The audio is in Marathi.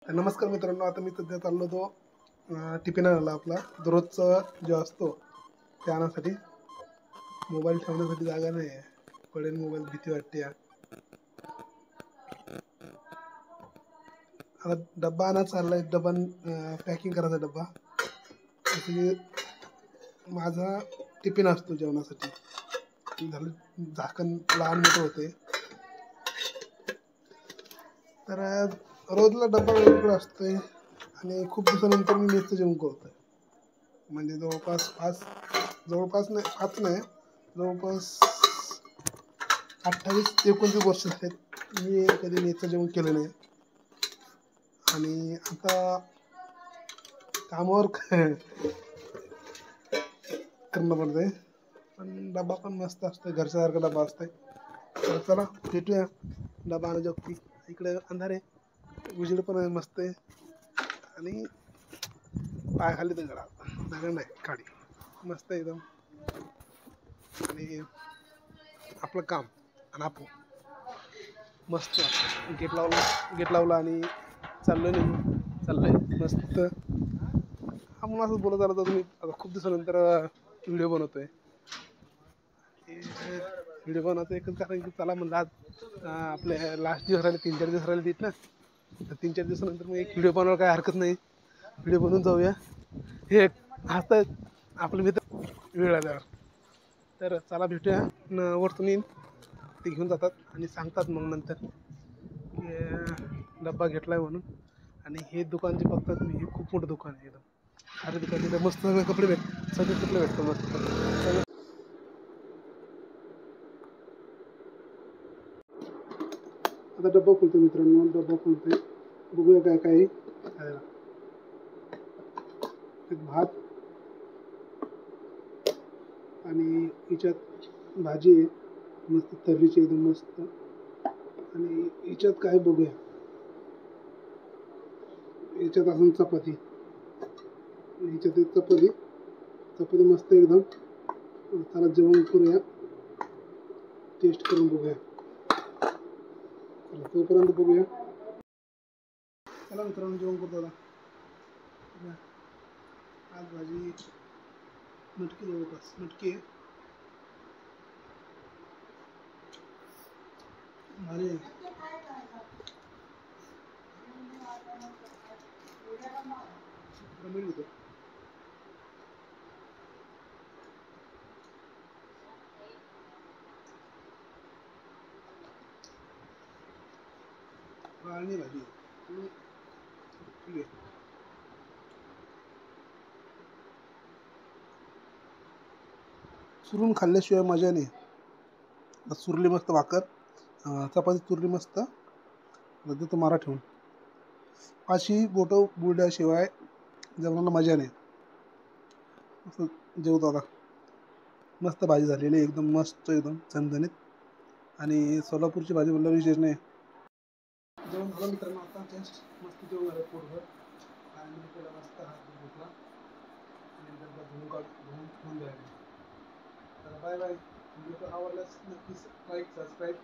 नमस्कार मित्रांनो, आता मी सध्या चाललो तो टिफिन आणायला आपला दररोजचा जो असतो ते आणण्यासाठी. मोबाईल ठेवण्यासाठी जागा नाही आहे, पडेल मोबाईल, भीती वाटते यार. आता डब्बा आणायला चाललाय, डब्बा पॅकिंग करायचा डब्बा. माझा टिफिन असतो जेवणासाठी, झालं झाकण लहान मोठं होते. तर रोजला डब्बा वेगवेगळा असतोय आणि खूप दिवसानंतर मी मेसचं जेवण करतोय. म्हणजे जवळपास नाही, 5 नाही, जवळपास 28-29 वर्ष झालेत मी कधी मेसचं जेवण केलं नाही. आणि आता कामावर करणं पडतंय, पण डबा पण मस्त असतोय, घरच्यासारखा डबा असतोय. तर चला भेटूया डबा आणि जगती. इकडे अंधार आहे, उजेड पण आहे, मस्त आहे. आणि पाय खाली दगड नाही, खाली मस्त एकदम. आणि आपलं काम आणि आपण मस्त गेट लावला आणि चाललोय मस्त. आपण असंच बोलत आलो तर तुम्ही आता खूप दिवसानंतर व्हिडिओ बनवतोय. व्हिडिओ बनवतो एकच कारण की चला म्हणलं आज आपले लास्ट दिवस राहिले, 3-4 दिवस राहिले तिथं. तर 3-4 दिवसानंतर मग एक व्हिडिओ बनवायला काय हरकत नाही, व्हिडिओ बनवून जाऊया. हे हसतायत आपले मित्र वेळ आल्यावर. तर चला भेटूया. वरतून येईन, ते घेऊन जातात आणि सांगतात मग नंतर की डब्बा घेतलाय म्हणून. आणि हे दुकान जे बघतात तुम्ही, हे खूप मोठं दुकान आहे एकदम. अरे दुकान तिथे मस्त सगळे कपडे भेटतात मस्त सगळे. आता डब्बा खोलतो मित्रांनो, डब्बा खोलतोय, बघूया काय काय आहे. भात आणि याच्यात भाजी आहे मस्त तर्रीची एकदम मस्त. आणि याच्यात काय बघूया, याच्यात अजून चपाती, याच्यात चपाती मस्त एकदम. त्याला जेवण करूया, टेस्ट करून बघूया. तोपर्यंत बघूया. चला मित्रांनो जेवण करतो आता. आज भाजी मटकी, जवळपास मटकी आहे. भारी आहे. मीठ घेतो. आणि भाजी ठीक आहे. सुरून खाल्ल्याशिवाय मजा नाही. सुरली मस्त भाकर, चपाती चुरली मस्त, देतो मारा ठेवून. अशी बोटं बुडल्याशिवाय जेवणाला मजा नाही. मस्त जेवतो आता. मस्त भाजी झालेली एकदम मस्त, एकदम झणझणीत. आणि सोलापूरची भाजी बोलल्यावर विशेष नाही. जेवण झालं मित्रांनो, आता जस्ट मस्त जेवण झालं पोटभर. आणि त्याला मस्त हात धुतला आणि डब्बा धुवून द्यायला. तर बाय बाय. व्हिडिओ आवडल्यास नक्कीच लाईक, सबस्क्राईब